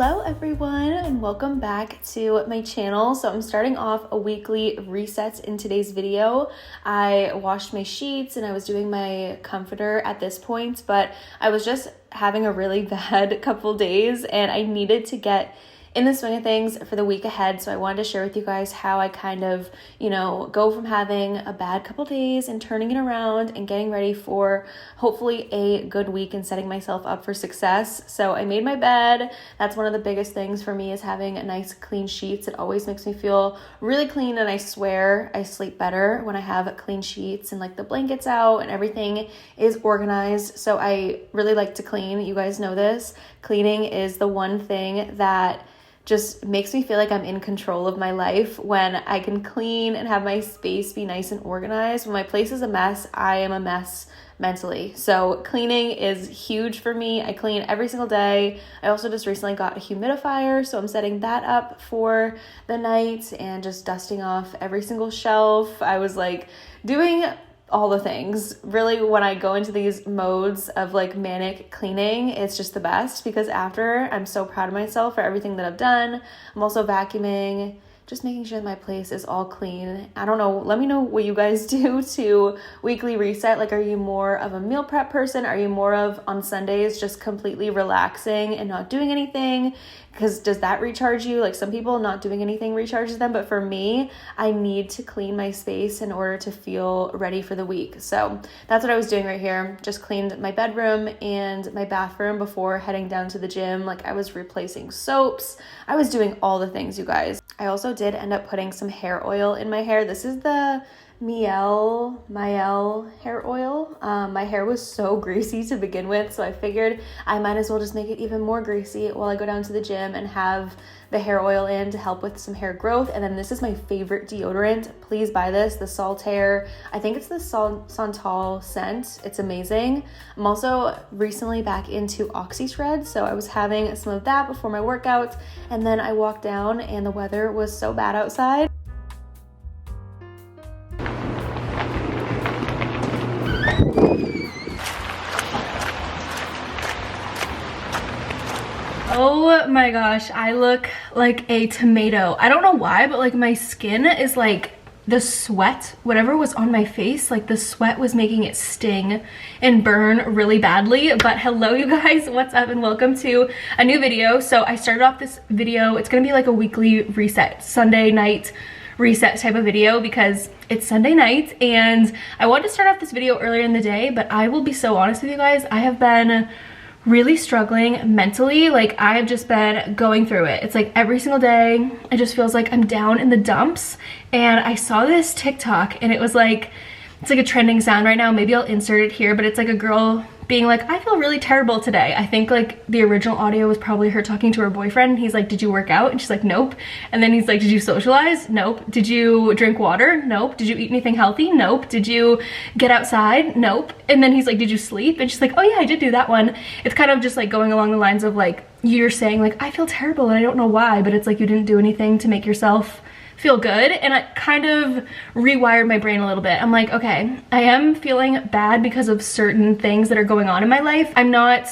Hello everyone and welcome back to my channel. So I'm starting off a weekly reset in today's video. I washed my sheets and I was doing my comforter at this point, but I was just having a really bad couple days and I needed to get in the swing of things for the week ahead. So I wanted to share with you guys how I kind of, go from having a bad couple days and turning it around and getting ready for hopefully a good week and setting myself up for success. So I made my bed. That's one of the biggest things for me is having nice clean sheets. It always makes me feel really clean, and I swear I sleep better when I have clean sheets and like the blankets out and everything is organized. So I really like to clean. You guys know this. Cleaning is the one thing that just makes me feel like I'm in control of my life. When I can clean and have my space be nice and organized. When my place is a mess, I am a mess mentally. So cleaning is huge for me. I clean every single day. I also just recently got a humidifier, so I'm setting that up for the night and just dusting off every single shelf. I was like doing all the things. Really, when I go into these modes of like manic cleaning, it's just the best because after, I'm so proud of myself for everything that I've done. I'm also vacuuming, just making sure that my place is all clean. I don't know, let me know what you guys do to weekly reset. Like, are you more of a meal prep person? Are you more of on Sundays just completely relaxing and not doing anything? Because does that recharge you? Like, some people, not doing anything recharges them, but for me, I need to clean my space in order to feel ready for the week. So that's what I was doing right here. Just cleaned my bedroom and my bathroom before heading down to the gym. Like, I was replacing soaps. I was doing all the things, you guys. I also did end up putting some hair oil in my hair. This is the Mael hair oil. My hair was so greasy to begin with, so I figured I might as well just make it even more greasy while I go down to the gym and have the hair oil in to help with some hair growth. And then this is my favorite deodorant. Please buy this, the Saltaire. I think it's the Santal scent. It's amazing. I'm also recently back into OxyShred, so I was having some of that before my workout, and then I walked down and the weather was so bad outside. Oh my gosh, I look like a tomato. I don't know why, but like my skin is like the sweat, whatever was on my face, like the sweat was making it sting and burn really badly. But hello you guys, what's up and welcome to a new video. So I started off this video, it's gonna be like a weekly reset, Sunday night reset type of video because it's Sunday night, and I wanted to start off this video earlier in the day, but I will be so honest with you guys, I have been really struggling mentally. Like, I've just been going through it. It's like every single day it just feels like I'm down in the dumps. And I saw this TikTok and it was like, it's like a trending sound right now, maybe I'll insert it here, but it's like a girl being like, I feel really terrible today. I think like the original audio was probably her talking to her boyfriend. He's like, did you work out? And she's like, nope. And then he's like, did you socialize? Nope. Did you drink water? Nope. Did you eat anything healthy? Nope. Did you get outside? Nope. And then he's like, did you sleep? And she's like, oh yeah, I did do that one. It's kind of just like going along the lines of like, you're saying like, I feel terrible and I don't know why, but it's like you didn't do anything to make yourself feel good. And it kind of rewired my brain a little bit. I'm like, okay, I am feeling bad because of certain things that are going on in my life. I'm not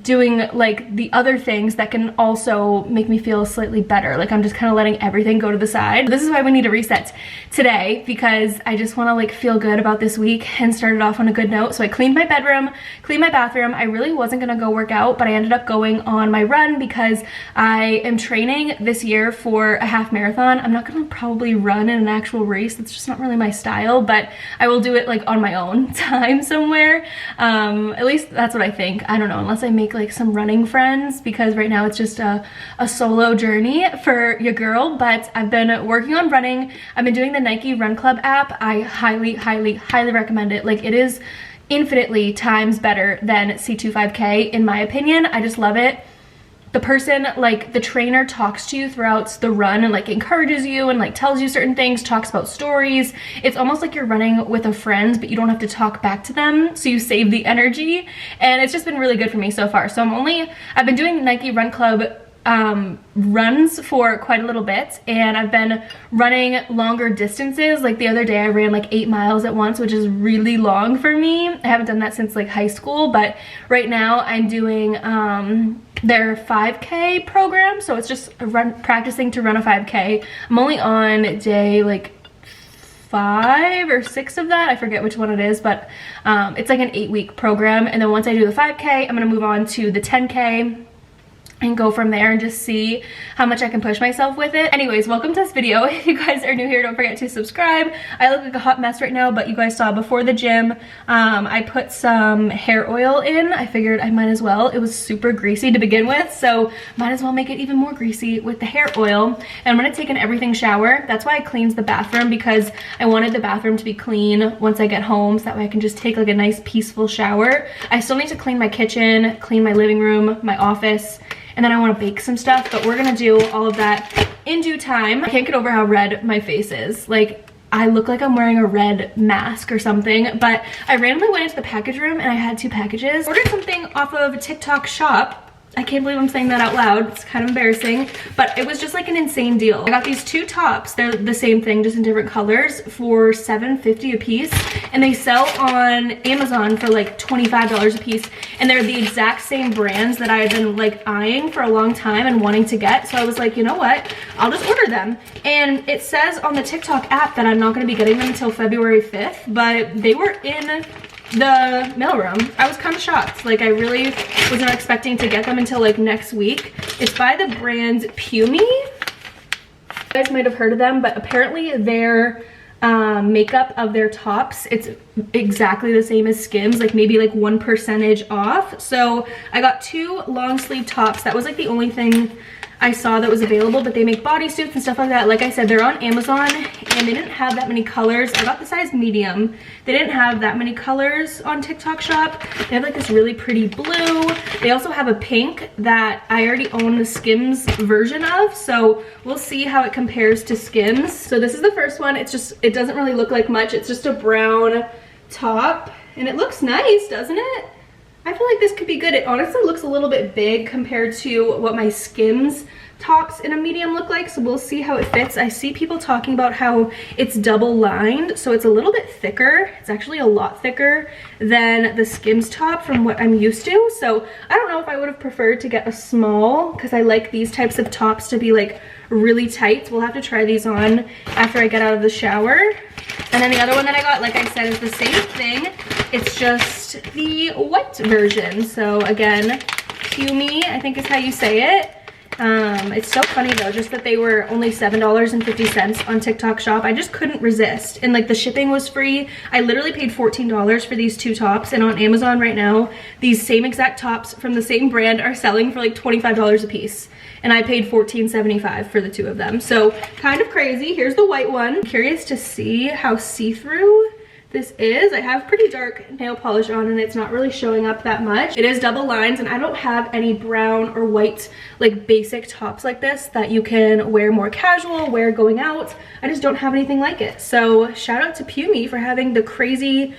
doing like the other things that can also make me feel slightly better. Like, I'm just kind of letting everything go to the side. This is why we need a reset today, because I just want to like feel good about this week and start it off on a good note. So I cleaned my bedroom, cleaned my bathroom. I really wasn't gonna go work out, but I ended up going on my run because I am training this year for a half marathon. I'm not gonna probably run in an actual race. That's just not really my style, but I will do it like on my own time somewhere. At least that's what I think. I don't know, unless I make like some running friends, because right now it's just a solo journey for your girl. But I've been working on running. I've been doing the Nike Run Club app. I highly recommend it. Like, it is infinitely times better than C25K in my opinion. I just love it. The person, like the trainer, talks to you throughout the run and like encourages you and like tells you certain things, talks about stories. It's almost like you're running with a friend, but you don't have to talk back to them, so you save the energy. And it's just been really good for me so far. So I've been doing Nike Run Club runs for quite a little bit, and I've been running longer distances. Like the other day I ran like 8 miles at once, which is really long for me. I haven't done that since like high school, but right now I'm doing their 5K program, so it's just practicing to run a 5K. I'm only on day like 5 or 6 of that, I forget which one it is, but it's like an 8-week program, and then once I do the 5K, I'm gonna move on to the 10K and go from there and just see how much I can push myself with it. Anyways, welcome to this video. If you guys are new here, don't forget to subscribe. I look like a hot mess right now, but you guys saw before the gym, I put some hair oil in. I figured I might as well. It was super greasy to begin with, so might as well make it even more greasy with the hair oil. And I'm gonna take an everything shower. That's why I cleansed the bathroom, because I wanted the bathroom to be clean once I get home, so that way I can just take like a nice peaceful shower. I still need to clean my kitchen, clean my living room, my office, and then I want to bake some stuff, but we're gonna do all of that in due time. I can't get over how red my face is. Like, I look like I'm wearing a red mask or something, but I randomly went into the package room and I had 2 packages. Ordered something off of TikTok Shop. I can't believe I'm saying that out loud. It's kind of embarrassing, but it was just like an insane deal. I got these 2 tops. They're the same thing, just in different colors, for $7.50 a piece, and they sell on Amazon for like $25 a piece, and they're the exact same brands that I had been like eyeing for a long time and wanting to get. So I was like, you know what? I'll just order them. And it says on the TikTok app that I'm not going to be getting them until February 5th, but they were in the mailroom. I was kind of shocked. Like, I really was not expecting to get them until like next week. It's by the brand Pumi. You guys might have heard of them, but apparently their makeup of their tops, it's exactly the same as Skims, like maybe like 1% off. So I got 2 long sleeve tops. That was like the only thing I saw that was available, but they make bodysuits and stuff like that. Like I said, they're on Amazon, and they didn't have that many colors. I got the size medium. They didn't have that many colors on TikTok Shop. They have like this really pretty blue. They also have a pink that I already own the Skims version of, so we'll see how it compares to Skims. So this is the first one. It's just, it doesn't really look like much. It's just a brown top, and it looks nice, doesn't it? I feel like this could be good. It honestly looks a little bit big compared to what my Skims tops in a medium look like, so we'll see how it fits. I see people talking about how it's double lined, so it's a little bit thicker. It's actually a lot thicker than the Skims top from what I'm used to, so I don't know if I would have preferred to get a small, because I like these types of tops to be like really tight. We'll have to try these on after I get out of the shower. And then the other one that I got, like I said, is the same thing. It's just the white version. So again, Pumi, I think is how you say it. It's so funny though, just that they were only $7.50 on TikTok Shop. I just couldn't resist, and like the shipping was free. I literally paid $14 for these 2 tops, and on Amazon right now, these same exact tops from the same brand are selling for like $25 a piece, and I paid $14.75 for the 2 of them. So kind of crazy. Here's the white one. I'm curious to see how see-through this is. I have pretty dark nail polish on, and it's not really showing up that much. It is double lines, and I don't have any brown or white like basic tops like this that you can wear more casual, wear going out. I just don't have anything like it. So shout out to Pumi for having the crazy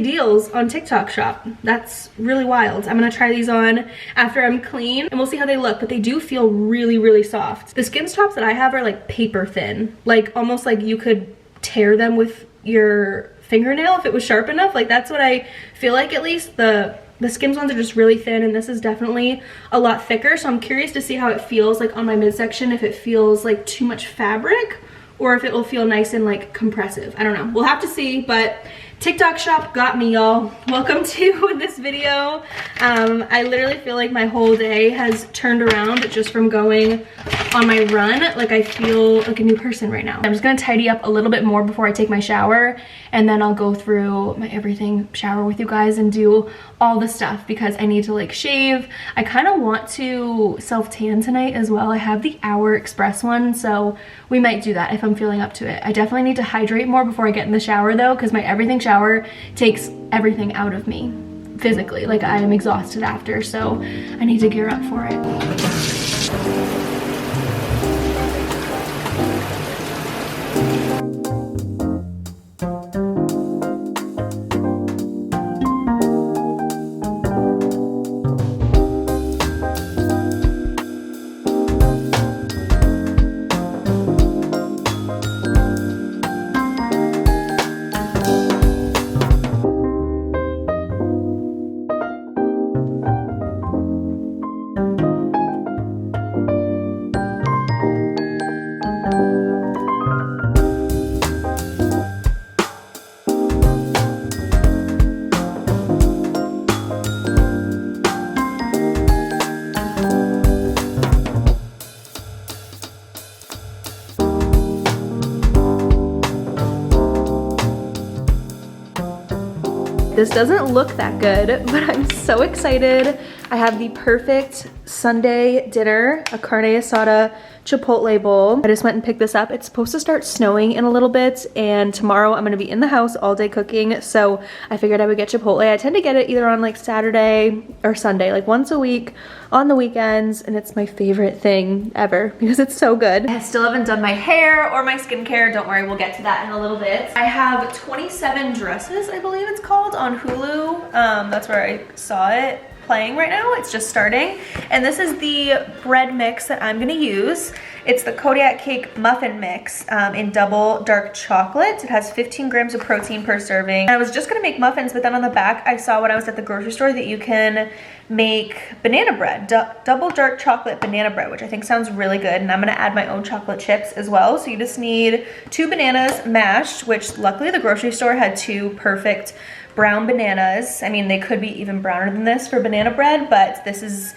deals on TikTok Shop. That's really wild. I'm gonna try these on after I'm clean, and we'll see how they look, but they do feel really soft. The Skims tops that I have are like paper thin, like almost like you could tear them with your fingernail if it was sharp enough. Like, that's what I feel like. At least the Skims ones are just really thin, and this is definitely a lot thicker, so I'm curious to see how it feels like on my midsection, if it feels like too much fabric or if it will feel nice and like compressive. I don't know, we'll have to see. But TikTok Shop got me, y'all. Welcome to this video. I literally feel like my whole day has turned around just from going on my run. Like, I feel like a new person right now. I'm just gonna tidy up a little bit more before I take my shower, and then I'll go through my everything shower with you guys and do all the stuff, because I need to like shave. I kind of want to self-tan tonight as well. I have the Hour Express one, so we might do that if I'm feeling up to it. I definitely need to hydrate more before I get in the shower though, because my everything shower takes everything out of me physically. Like, I am exhausted after, so I need to gear up for it. This doesn't look that good, but I'm so excited. I have the perfect Sunday dinner, a carne asada chipotle bowl. I just went and picked this up. It's supposed to start snowing in a little bit, and tomorrow I'm gonna be in the house all day cooking, so I figured I would get chipotle. I tend to get it either on like Saturday or Sunday, like once a week on the weekends, and it's my favorite thing ever because it's so good. I still haven't done my hair or my skincare. Don't worry, we'll get to that in a little bit. I have 27 Dresses, I believe it's called, on Hulu. That's where I saw it playing right now. It's just starting, and this is the bread mix that I'm gonna use. It's the Kodiak cake muffin mix in double dark chocolate. It has 15 grams of protein per serving. I was just gonna make muffins, but then on the back I saw when I was at the grocery store that you can make banana bread, double dark chocolate banana bread, which I think sounds really good, and I'm gonna add my own chocolate chips as well. So you just need 2 bananas mashed, which luckily the grocery store had 2 perfect brown bananas. I mean, they could be even browner than this for banana bread, but this is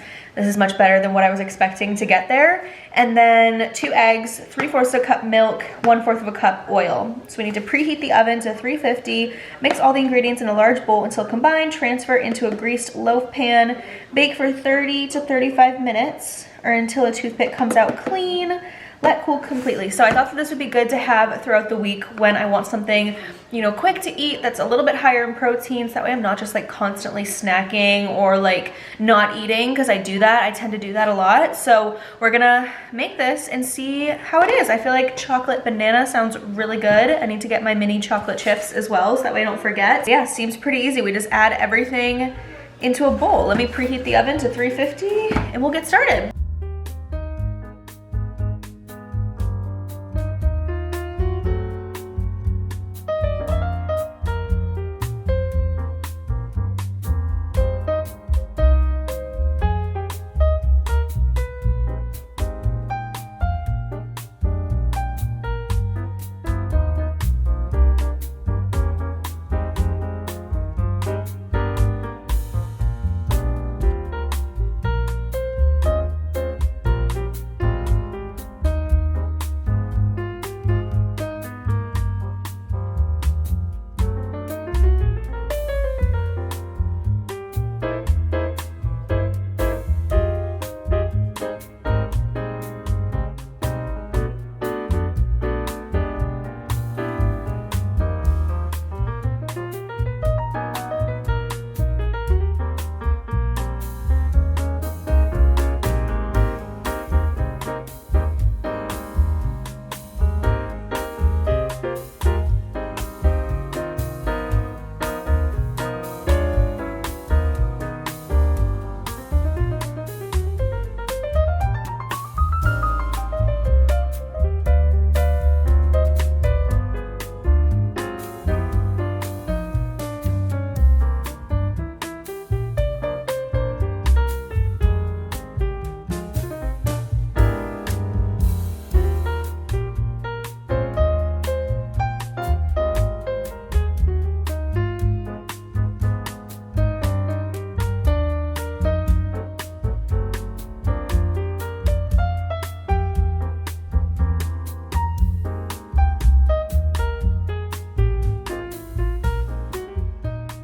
much better than what I was expecting to get there. And then 2 eggs, 3/4 of a cup milk, 1/4 of a cup oil. So we need to preheat the oven to 350, mix all the ingredients in a large bowl until combined, transfer into a greased loaf pan, bake for 30 to 35 minutes or until a toothpick comes out clean. Let cool completely. So I thought that this would be good to have throughout the week when I want something, you know, quick to eat that's a little bit higher in proteins. That way I'm not just like constantly snacking or like not eating, because I do that. I tend to do that a lot. So we're gonna make this and see how it is. I feel like chocolate banana sounds really good. I need to get my mini chocolate chips as well, so that way I don't forget. Yeah, seems pretty easy. We just add everything into a bowl. Let me preheat the oven to 350 and we'll get started.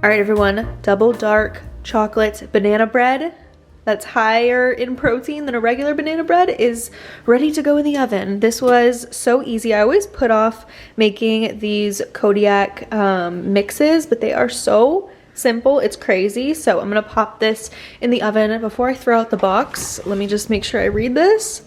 All right, everyone, double dark chocolate banana bread that's higher in protein than a regular banana bread is ready to go in the oven. This was so easy. I always put off making these Kodiak mixes, but they are so simple, it's crazy. So I'm gonna pop this in the oven. Before I throw out the box, let me just make sure I read this.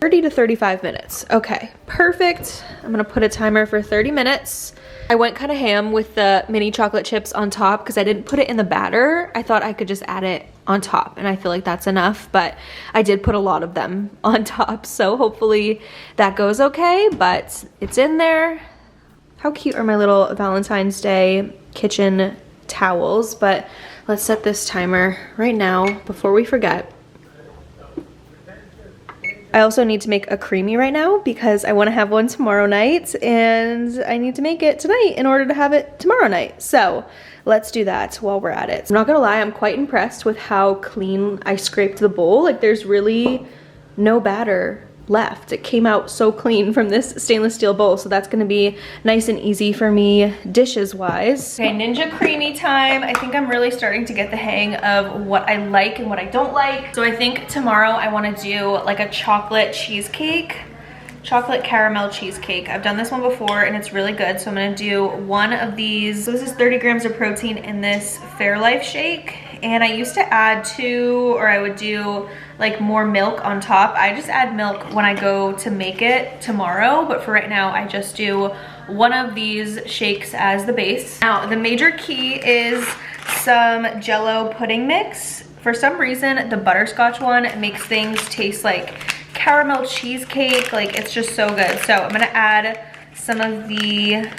30 to 35 minutes. Okay, perfect. I'm gonna put a timer for 30 minutes. I went kind of ham with the mini chocolate chips on top because I didn't put it in the batter. I thought I could just add it on top, and I feel like that's enough, but I did put a lot of them on top, so hopefully that goes okay, but it's in there. How cute are my little Valentine's Day kitchen towels? But let's set this timer right now before we forget. I also need to make a creamy right now because I want to have one tomorrow night, and I need to make it tonight in order to have it tomorrow night. So let's do that while we're at it. I'm not gonna lie, I'm quite impressed with how clean I scraped the bowl. Like, there's really no batter left. It came out so clean from this stainless steel bowl, so that's gonna be nice and easy for me dishes wise. Okay, Ninja Creamy time. I think I'm really starting to get the hang of what I like and what I don't like. So I think tomorrow I wanna do like a chocolate cheesecake. Chocolate caramel cheesecake. I've done this one before and it's really good. So I'm gonna do one of these. So this is 30 grams of protein in this Fairlife shake. And I used to add I would do like more milk on top. I just add milk when I go to make it tomorrow, but for right now, I just do one of these shakes as the base. Now, the major key is some Jell-O pudding mix. For some reason, the butterscotch one makes things taste like caramel cheesecake. Like, it's just so good. So I'm gonna add some of the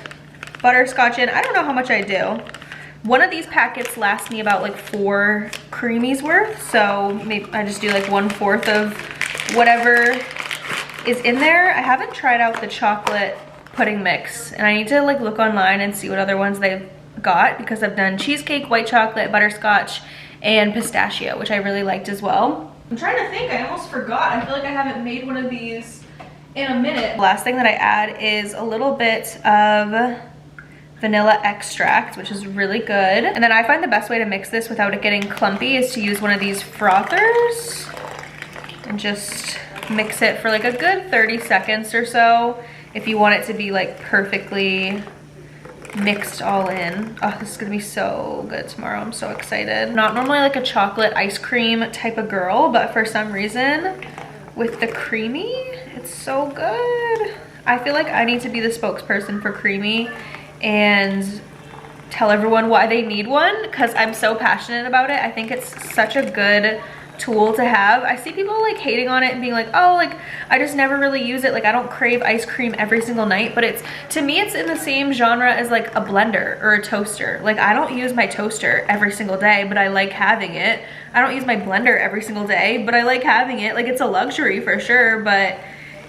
butterscotch in. I don't know how much I do. One of these packets lasts me about like 4 creamies worth, so maybe I just do like 1/4 of whatever is in there. I haven't tried out the chocolate pudding mix, and I need to like look online and see what other ones they've got, because I've done cheesecake, white chocolate, butterscotch, and pistachio, which I really liked as well. I'm trying to think, I almost forgot. I feel like I haven't made one of these in a minute. Last thing that I add is a little bit of vanilla extract, which is really good. And then I find the best way to mix this without it getting clumpy is to use one of these frothers and just mix it for like a good 30 seconds or so if you want it to be like perfectly mixed all in. Oh, this is gonna be so good tomorrow. I'm so excited. Not normally like a chocolate ice cream type of girl, but for some reason with the creamy, it's so good. I feel like I need to be the spokesperson for creamy and tell everyone why they need one, because I'm so passionate about it. I think it's such a good tool to have. I see people like hating on it and being like, oh, like I just never really use it. Like I don't crave ice cream every single night, but it's, to me, it's in the same genre as like a blender or a toaster. Like I don't use my toaster every single day, but I like having it. I don't use my blender every single day, but I like having it. Like it's a luxury for sure, but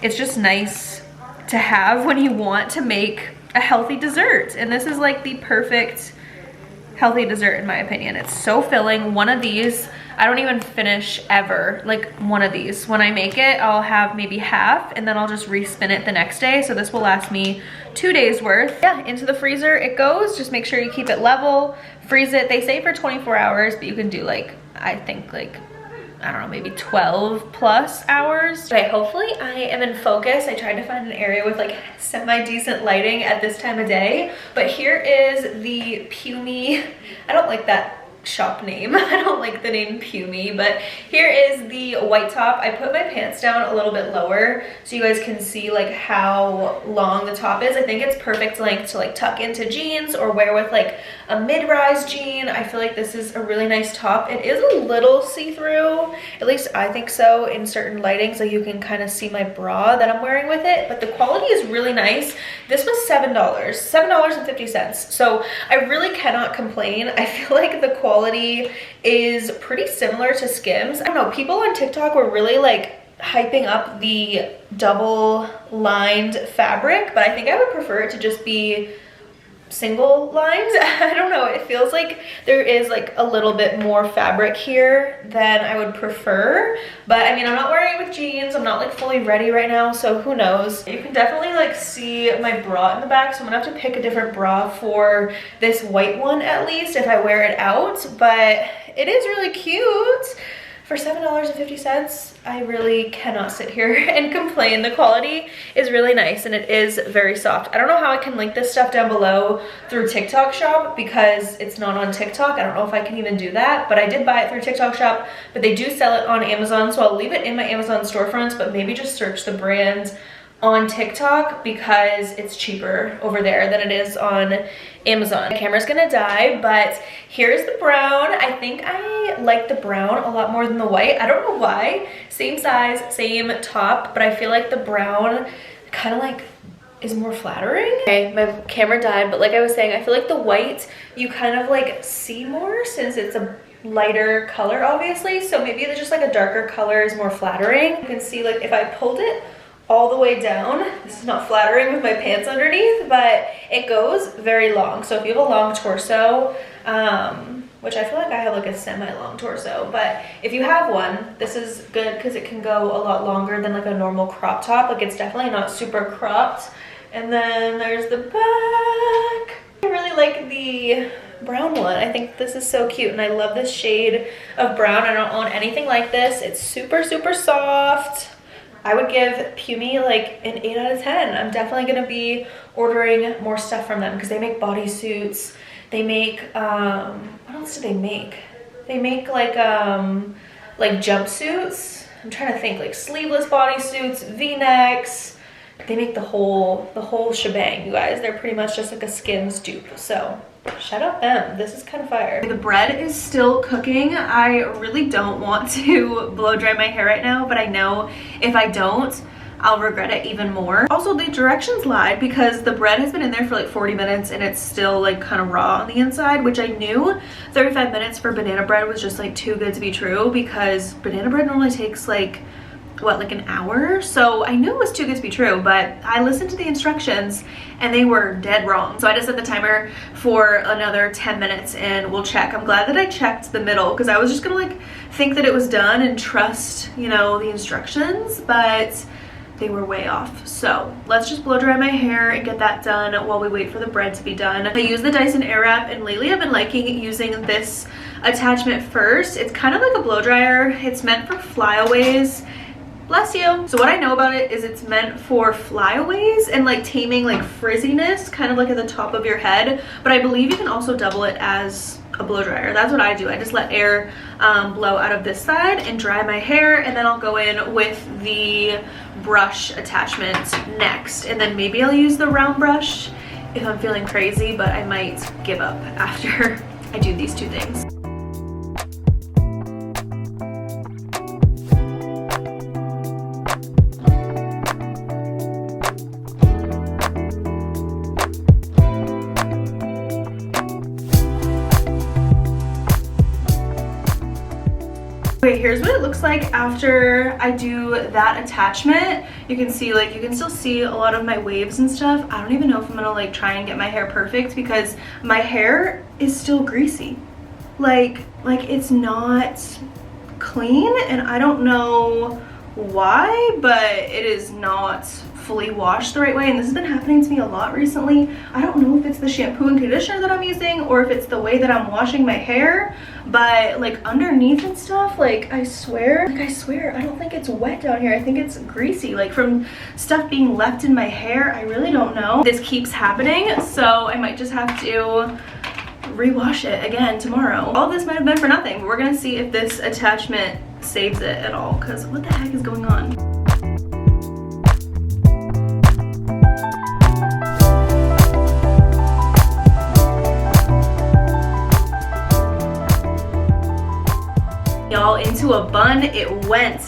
it's just nice to have when you want to make a healthy dessert. And this is like the perfect healthy dessert in my opinion. It's so filling. One of these, I don't even finish ever. Like one of these, when I make it, I'll have maybe half and then I'll just respin it the next day. So this will last me 2 days worth. Yeah, into the freezer it goes. Just make sure you keep it level, freeze it. They say for 24 hours, but you can do like, I think like, I don't know, maybe 12 plus hours. Okay, hopefully I am in focus. I tried to find an area with like semi-decent lighting at this time of day, but here is the Pumy. I don't like that shop name. I don't like the name Pumy, but here is the white top. I put my pants down a little bit lower so you guys can see like how long the top is. I think it's perfect length to like tuck into jeans or wear with like a mid-rise jean. I feel like this is a really nice top. It is a little see-through, at least I think so, in certain lighting, so you can kind of see my bra that I'm wearing with it, but the quality is really nice. This was $7.50. So I really cannot complain. I feel like the quality is pretty similar to Skims. I don't know, people on TikTok were really like hyping up the double lined fabric, but I think I would prefer it to just be single lines. I don't know, it feels like there is like a little bit more fabric here than I would prefer, but I mean, I'm not wearing it with jeans. I'm not like fully ready right now, so who knows. You can definitely like see my bra in the back, so I'm gonna have to pick a different bra for this white one at least if I wear it out, but it is really cute. For $7.50, I really cannot sit here and complain. The quality is really nice and it is very soft. I don't know how I can link this stuff down below through TikTok Shop because it's not on TikTok. I don't know if I can even do that, but I did buy it through TikTok Shop, but they do sell it on Amazon, so I'll leave it in my Amazon storefronts, but maybe just search the brand on TikTok because it's cheaper over there than it is on Amazon. My camera's gonna die, but here's the brown. I think I like the brown a lot more than the white. I don't know why. Same size, same top, but I feel like the brown kind of like is more flattering. Okay, my camera died, but like I was saying, I feel like the white you kind of like see more since it's a lighter color, obviously. So maybe just like a darker color is more flattering. You can see like if I pulled it all the way down, this is not flattering with my pants underneath, but it goes very long. So if you have a long torso, which I feel like I have like a semi-long torso, but if you have one, this is good because it can go a lot longer than like a normal crop top. Like it's definitely not super cropped. And then there's the back. I really like the brown one. I think this is so cute and I love this shade of brown. I don't own anything like this. It's super, super soft. I would give Pumi like an 8 out of 10. I'm definitely gonna be ordering more stuff from them because they make bodysuits. They make, what else do they make? They make like jumpsuits. I'm trying to think, like sleeveless bodysuits, V-necks. They make the whole shebang, you guys. They're pretty much just like a Skims dupe. So shout out them. This is kind of fire. The bread is still cooking. I really don't want to blow dry my hair right now, but I know if I don't, I'll regret it even more. Also, the directions lied because the bread has been in there for like 40 minutes and it's still like kind of raw on the inside, which I knew 35 minutes for banana bread was just like too good to be true because banana bread normally takes like, what, like an hour? So I knew it was too good to be true, but I listened to the instructions and they were dead wrong. So I just set the timer for another 10 minutes and we'll check. I'm glad that I checked the middle because I was just gonna like think that it was done and trust, you know, the instructions, but they were way off. So let's just blow dry my hair and get that done while we wait for the bread to be done. I use the Dyson Airwrap and lately I've been liking using this attachment first. It's kind of like a blow dryer. It's meant for flyaways. Bless you. So what I know about it is it's meant for flyaways and like taming like frizziness kind of like at the top of your head, but I believe you can also double it as a blow dryer. That's what I do. I just let air blow out of this side and dry my hair, and then I'll go in with the brush attachment next, and then maybe I'll use the round brush if I'm feeling crazy, but I might give up after I do these two things. Okay, here's what it looks like after I do that attachment. You can see, like, you can still see a lot of my waves and stuff. I don't even know if I'm gonna like try and get my hair perfect because my hair is still greasy. Like it's not clean, and I don't know why, but it is not fully washed the right way, and this has been happening to me a lot recently. I don't know if it's the shampoo and conditioner that I'm using or if it's the way that I'm washing my hair, but like underneath and stuff, like I swear I don't think it's wet down here. I think it's greasy, like from stuff being left in my hair. I really don't know. This keeps happening, so I might just have to rewash it again tomorrow. All this might have been for nothing, but we're gonna see if this attachment saves it at all, because what the heck is going on? Y'all, into a bun it went.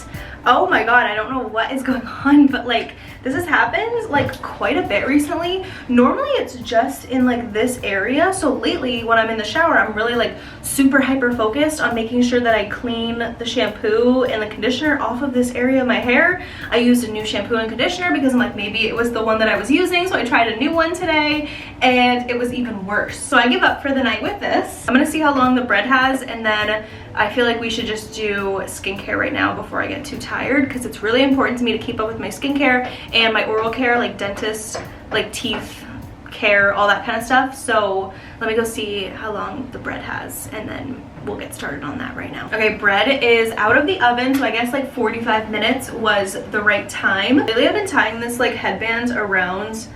Oh my god, I don't know what is going on, but like this has happened like quite a bit recently. Normally it's just in like this area, so lately when I'm in the shower I'm really like super hyper focused on making sure that I clean the shampoo and the conditioner off of this area of my hair. I used a new shampoo and conditioner because I'm like, maybe it was the one that I was using, so I tried a new one today and it was even worse. So I give up for the night with this. I'm gonna see how long the bread has, and then I feel like we should just do skincare right now before I get too tired, because it's really important to me to keep up with my skincare and my oral care, like dentist, like teeth care, all that kind of stuff. So let me go see how long the bread has, and then we'll get started on that right now. Okay, bread is out of the oven, so I guess like 45 minutes was the right time. Lately I've been tying this like headband around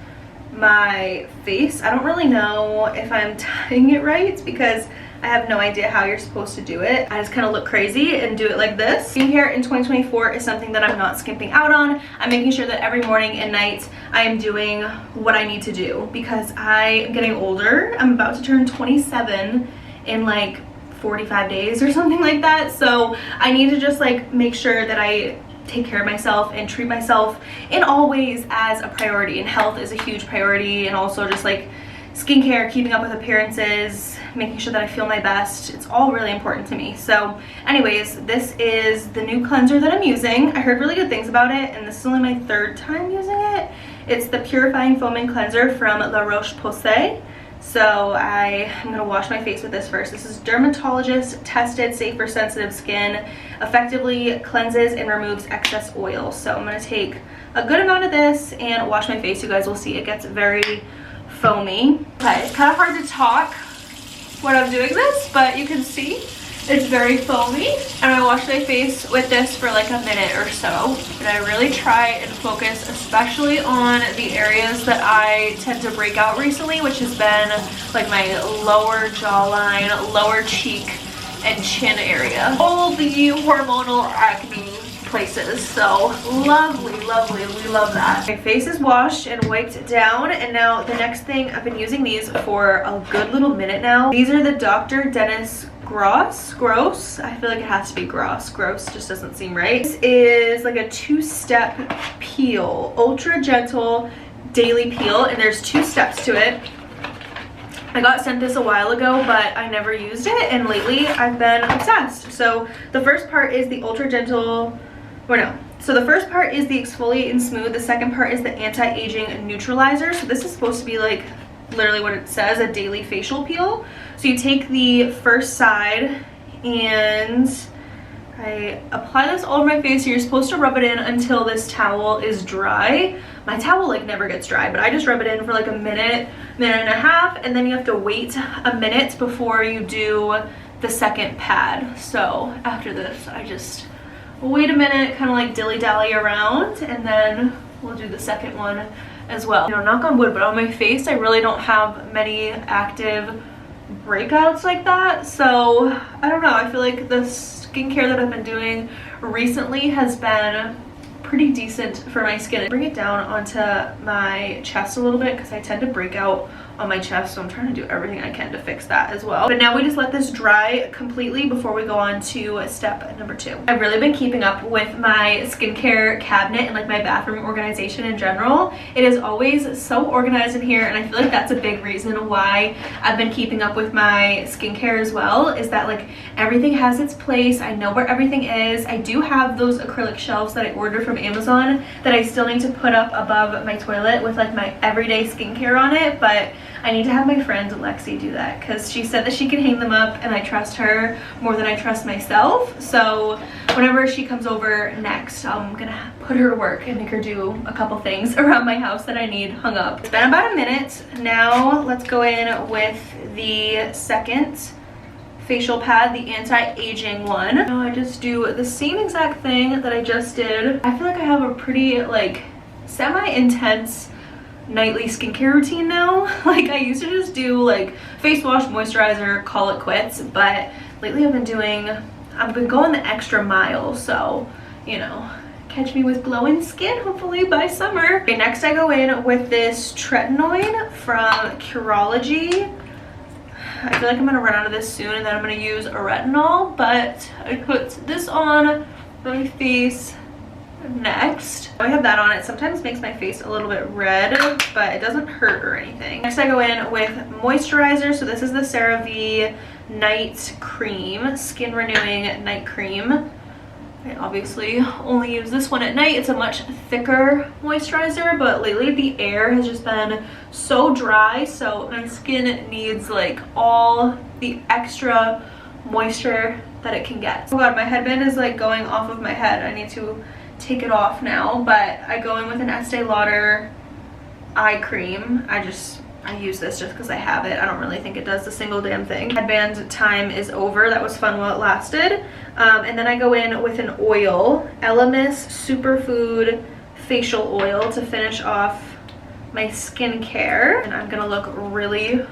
my face. I don't really know if I'm tying it right because I have no idea how you're supposed to do it. I just kind of look crazy and do it like this. Skincare in 2024 is something that I'm not skimping out on. I'm making sure that every morning and night I am doing what I need to do because I am getting older. I'm about to turn 27 in like 45 days or something like that. So I need to just like make sure that I take care of myself and treat myself in all ways as a priority, and health is a huge priority, and also just like skincare, keeping up with appearances, making sure that I feel my best. It's all really important to me. So anyways, this is the new cleanser that I'm using. I heard really good things about it, and this is only my third time using it. It's the Purifying Foaming Cleanser from La Roche-Posay. So I'm gonna wash my face with this first. This is dermatologist tested, safe for sensitive skin, effectively cleanses and removes excess oil. So I'm gonna take a good amount of this and wash my face. You guys will see it gets very foamy. Okay, it's kind of hard to talk when I'm doing this, but you can see it's very foamy. And I wash my face with this for like a minute or so. And I really try and focus especially on the areas that I tend to break out recently, which has been like my lower jawline, lower cheek, and chin area. All the hormonal acne places. So lovely, lovely. We love that. My face is washed and wiped down, and now the next thing, I've been using these for a good little minute now. These are the Dr. Dennis Gross. I feel like it has to be Gross just doesn't seem right. This is like a 2-step peel, ultra gentle daily peel, and there's 2 steps to it. I got sent this a while ago, but I never used it, and lately I've been obsessed. So the first part is the ultra gentle, so the first part is the exfoliate and smooth. The second part is the anti-aging neutralizer. So this is supposed to be like literally what it says, a daily facial peel. So you take the first side and I apply this all over my face. You're supposed to rub it in until this towel is dry. My towel like never gets dry, but I just rub it in for like a minute and a half, and then you have to wait a minute before you do the second pad. So after this, I just wait a minute, kind of like dilly-dally around, and then we'll do the second one as well. You know, knock on wood, but on my face, I really don't have many active breakouts like that. So I don't know, I feel like the skincare that I've been doing recently has been pretty decent for my skin. Bring it down onto my chest a little bit because I tend to break out on my chest, so I'm trying to do everything I can to fix that as well. But now we just let this dry completely before we go on to step number 2. I've really been keeping up with my skincare cabinet and like my bathroom organization in general. It is always so organized in here, and I feel like that's a big reason why I've been keeping up with my skincare as well, is that like everything has its place. I know where everything is. I do have those acrylic shelves that I ordered from Amazon that I still need to put up above my toilet with like my everyday skincare on it, but I need to have my friend Lexi do that because she said that she can hang them up, and I trust her more than I trust myself. So whenever she comes over next, I'm gonna put her to work and make her do a couple things around my house that I need hung up. It's been about a minute. Now let's go in with the second facial pad, the anti-aging one. Now I just do the same exact thing that I just did. I feel like I have a pretty like semi-intense nightly skincare routine now. Like I used to just do like face wash, moisturizer, call it quits, but lately I've been going the extra mile, so you know, catch me with glowing skin hopefully by summer. Okay, next I go in with this tretinoin from Curology. I feel like I'm gonna run out of this soon, and then I'm gonna use a retinol, but I put this on my face next. I have that on. It sometimes makes my face a little bit red, but it doesn't hurt or anything. Next I go in with moisturizer. So this is the CeraVe Night Cream, Skin Renewing Night Cream. I obviously only use this one at night. It's a much thicker moisturizer, but lately the air has just been so dry, so my skin needs like all the extra moisture that it can get. Oh god, my headband is like going off of my head. I need to take it off now, but I go in with an Estee Lauder eye cream. I use this just because I have it. I don't really think it does the single damn thing. Headband time is over. That was fun while it lasted. And then I go in with an oil, Elemis Superfood Facial Oil, to finish off my skincare. And I'm gonna look really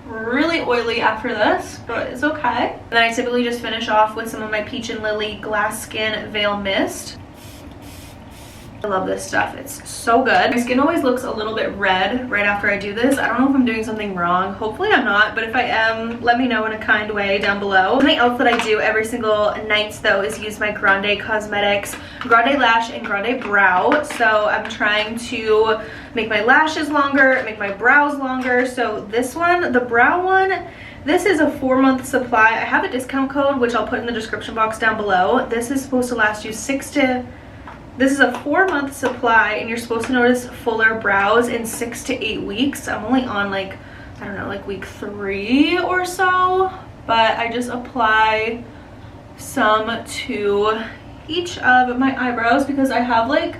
oily after this, but it's okay. And then I typically just finish off with some of my Peach and Lily Glass Skin Veil Mist. I love this stuff. It's so good. My skin always looks a little bit red right after I do this. I don't know if I'm doing something wrong. Hopefully I'm not, but if I am, let me know in a kind way down below. Something else that I do every single night though is use my Grande Cosmetics Grande Lash and Grande Brow. So I'm trying to make my lashes longer, make my brows longer. So this one, the brow one, this is a 4-month supply. I have a discount code, which I'll put in the description box down below. This is supposed to last you this is a 4-month supply, and you're supposed to notice fuller brows in 6 to 8 weeks. I'm only on like I don't know, like week 3 or so, but I just apply some to each of my eyebrows because I have like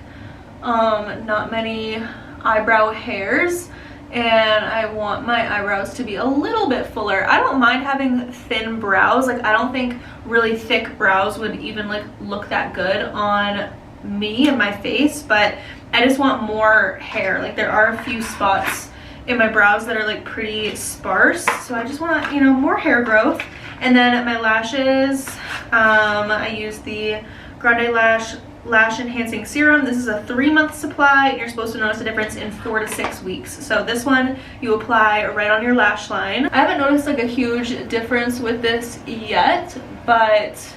not many eyebrow hairs and I want my eyebrows to be a little bit fuller. I don't mind having thin brows. Like I don't think really thick brows would even like look that good on me and my face, but I just want more hair. Like there are a few spots in my brows that are like pretty sparse, so I just want, you know, more hair growth. And then my lashes, I use the Grande Lash Enhancing Serum. This is a 3-month supply and you're supposed to notice a difference in 4 to 6 weeks. So this one you apply right on your lash line. I haven't noticed like a huge difference with this yet, but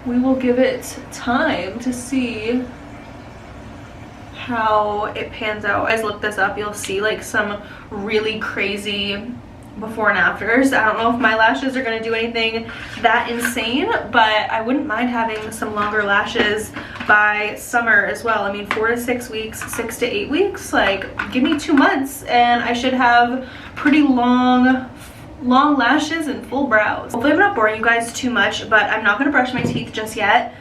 we will give it time to see how it pans out. As look this up, you'll see like some really crazy before and afters. I don't know if my lashes are going to do anything that insane, but I wouldn't mind having some longer lashes by summer as well. I mean, 4 to 6 weeks, 6 to 8 weeks, like give me 2 months and I should have pretty long lashes and full brows. Hopefully I'm not boring you guys too much, but I'm not going to brush my teeth just yet.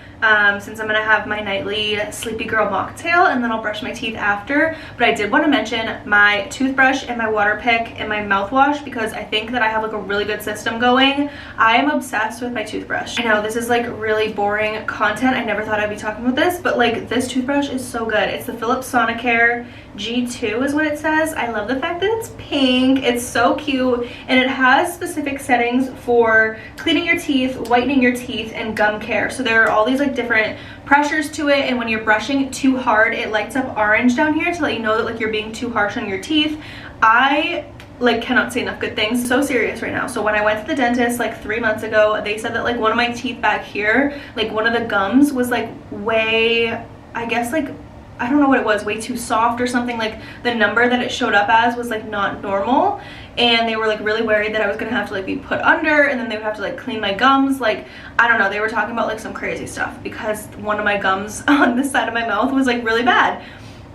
Since I'm gonna have my nightly Sleepy Girl mocktail and then I'll brush my teeth after. But I did want to mention my toothbrush and my water pick and my mouthwash because I think that I have like a really good system going. I am obsessed with my toothbrush. I know this is like really boring content. I never thought I'd be talking about this, but like this toothbrush is so good. It's the Philips Sonicare G2 is what it says. I love the fact that it's pink. It's so cute and it has specific settings for cleaning your teeth, whitening your teeth, and gum care. So there are all these like different pressures to it, and when you're brushing too hard it lights up orange down here to let you know that like you're being too harsh on your teeth. I like cannot say enough good things. So serious right now. So when I went to the dentist like 3 months ago, they said that like one of my teeth back here, like one of the gums was like way, I guess like I don't know what it was, way too soft or something. Like the number that it showed up as was like not normal, and they were like really worried that I was gonna have to like be put under and then they would have to like clean my gums. Like I don't know, they were talking about like some crazy stuff because one of my gums on this side of my mouth was like really bad.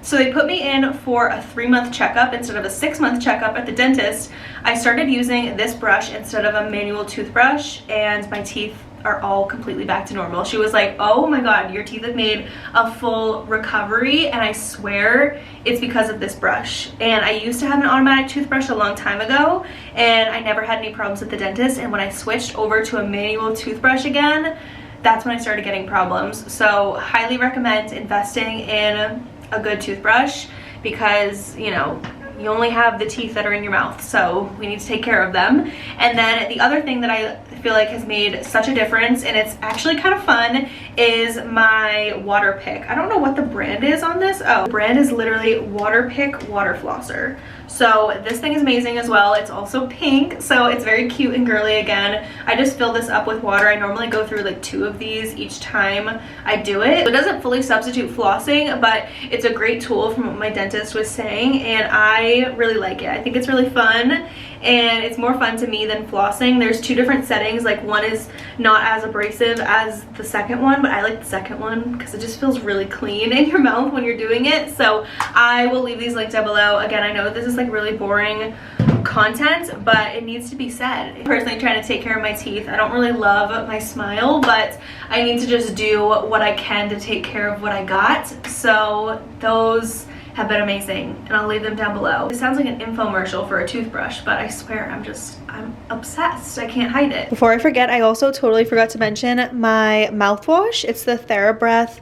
So they put me in for a 3-month checkup instead of a 6-month checkup at the dentist. I started using this brush instead of a manual toothbrush and my teeth are all completely back to normal. She was like, oh my god, your teeth have made a full recovery, and I swear it's because of this brush. And I used to have an automatic toothbrush a long time ago and I never had any problems at the dentist, and when I switched over to a manual toothbrush again, that's when I started getting problems. So highly recommend investing in a good toothbrush because, you know, you only have the teeth that are in your mouth, so we need to take care of them. And then the other thing that I feel like has made such a difference, and it's actually kind of fun, is my water pick. I don't know what the brand is on this. Oh, the brand is literally Water Pick Water Flosser. So this thing is amazing as well. It's also pink, so it's very cute and girly again. I just fill this up with water. I normally go through like 2 of these each time I do it. It doesn't fully substitute flossing, but it's a great tool from what my dentist was saying, and I really like it. I think it's really fun, and it's more fun to me than flossing. There's 2 different settings. Like one is not as abrasive as the second one, but I like the second one because it just feels really clean in your mouth when you're doing it. So I will leave these linked down below. Again, I know this is like really boring content, but it needs to be said. I'm personally trying to take care of my teeth. I don't really love my smile, but I need to just do what I can to take care of what I got. So those have been amazing, and I'll leave them down below. It sounds like an infomercial for a toothbrush, but I swear I'm obsessed. I can't hide it. Before I forget, I also totally forgot to mention my mouthwash. It's the TheraBreath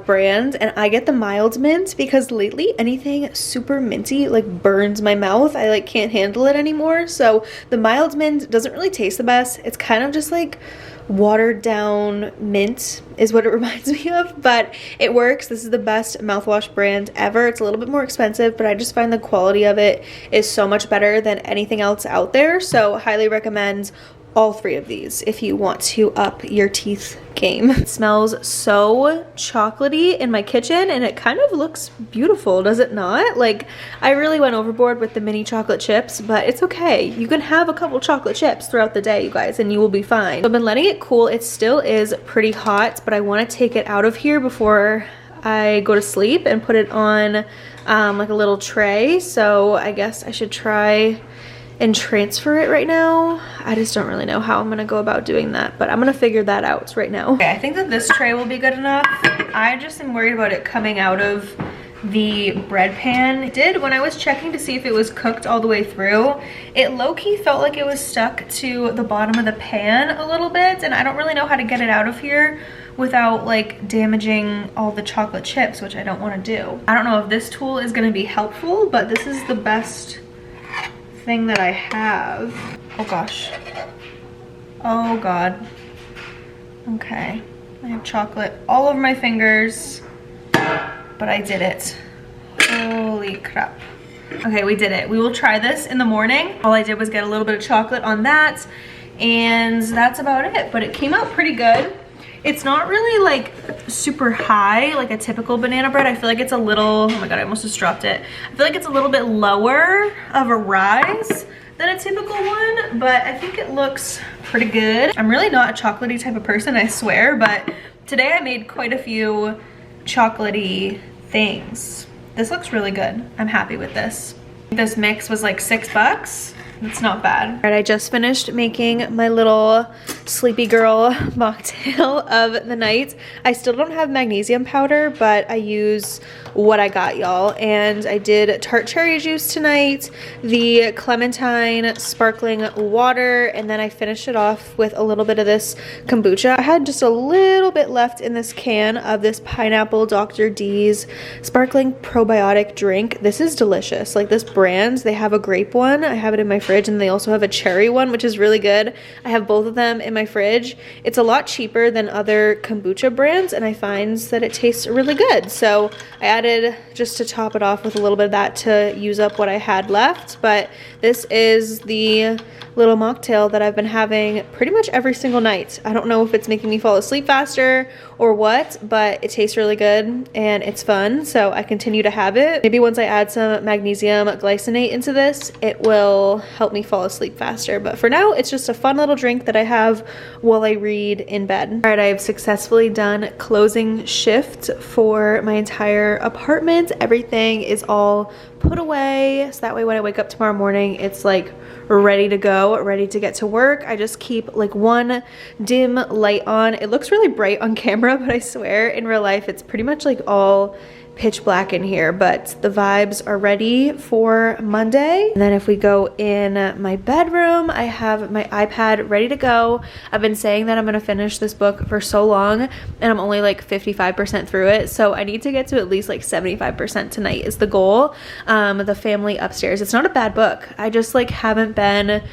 brand, and I get the mild mint because lately anything super minty like burns my mouth. I like can't handle it anymore. So the mild mint doesn't really taste the best. It's kind of just like watered down mint is what it reminds me of, but it works. This is the best mouthwash brand ever. It's a little bit more expensive, but I just find the quality of it is so much better than anything else out there. So highly recommend all 3 of these if you want to up your teeth game. It smells so chocolatey in my kitchen, and it kind of looks beautiful, does it not? Like, I really went overboard with the mini chocolate chips, but it's okay. You can have a couple chocolate chips throughout the day, you guys, and you will be fine. So I've been letting it cool. It still is pretty hot, but I want to take it out of here before I go to sleep and put it on like a little tray. So I guess I should try and transfer it right now. I just don't really know how I'm gonna go about doing that, but I'm gonna figure that out right now. Okay, I think that this tray will be good enough. I just am worried about it coming out of the bread pan. It did when I was checking to see if it was cooked all the way through. It low-key felt like it was stuck to the bottom of the pan a little bit, and I don't really know how to get it out of here without like damaging all the chocolate chips, which I don't want to do. I don't know if this tool is going to be helpful, but this is the best thing that I have. Oh gosh. Oh god. Okay. I have chocolate all over my fingers, but I did it. Holy crap. Okay, we did it. We will try this in the morning. All I did was get a little bit of chocolate on that, and that's about it, but it came out pretty good. It's not really like super high like a typical banana bread. I feel like it's a little, oh my god, I almost just dropped it. I feel like it's a little bit lower of a rise than a typical one, but I think it looks pretty good. I'm really not a chocolatey type of person, I swear, but today I made quite a few chocolatey things. This looks really good. I'm happy with this. This mix was like $6. It's not bad. All right, I just finished making my little sleepy girl mocktail of the night. I still don't have magnesium powder, but I use what I got, y'all. And I did tart cherry juice tonight, the clementine sparkling water, and then I finished it off with a little bit of this kombucha. I had just a little bit left in this can of this pineapple Dr. D's sparkling probiotic drink. This is delicious. Like this brand, they have a grape one. I have it in my fridge, and they also have a cherry one, which is really good. I have both of them in my fridge. It's a lot cheaper than other kombucha brands, and I find that it tastes really good. So I added just to top it off with a little bit of that to use up what I had left. But this is the little mocktail that I've been having pretty much every single night. I don't know if it's making me fall asleep faster or what, but it tastes really good and it's fun, so I continue to have it. Maybe once I add some magnesium glycinate into this, it will help me fall asleep faster. But for now, it's just a fun little drink that I have while I read in bed. All right, I have successfully done closing shift for my entire apartment. Everything is all put away, so that way when I wake up tomorrow morning, it's like ready to go, ready to get to work. I just keep like one dim light on. It looks really bright on camera, but I swear in real life it's pretty much like all pitch black in here, but the vibes are ready for Monday. And then if we go in my bedroom, I have my iPad ready to go. I've been saying that I'm gonna finish this book for so long, and I'm only like 55% through it, so I need to get to at least like 75% tonight is the goal. The Family Upstairs, it's not a bad book. I just like haven't been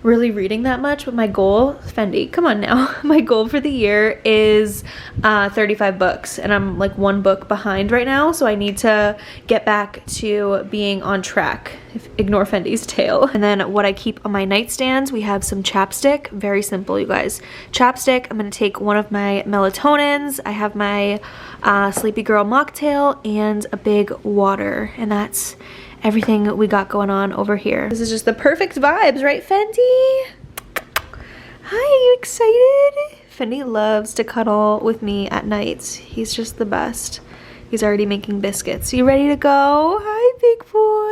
really reading that much, but my goal, Fendi, come on now, my goal for the year is 35 books, and I'm like one book behind right now, so I need to get back to being on track. Ignore Fendi's tail. And then what I keep on my nightstands, we have some chapstick. Very simple, you guys. Chapstick, I'm gonna take one of my melatonins, I have my Sleepy Girl mocktail, and a big water, and that's everything we got going on over here. This is just the perfect vibes, right, Fendi? Hi, are you excited? Fendi loves to cuddle with me at night. He's just the best. He's already making biscuits. You ready to go? Hi, big boy.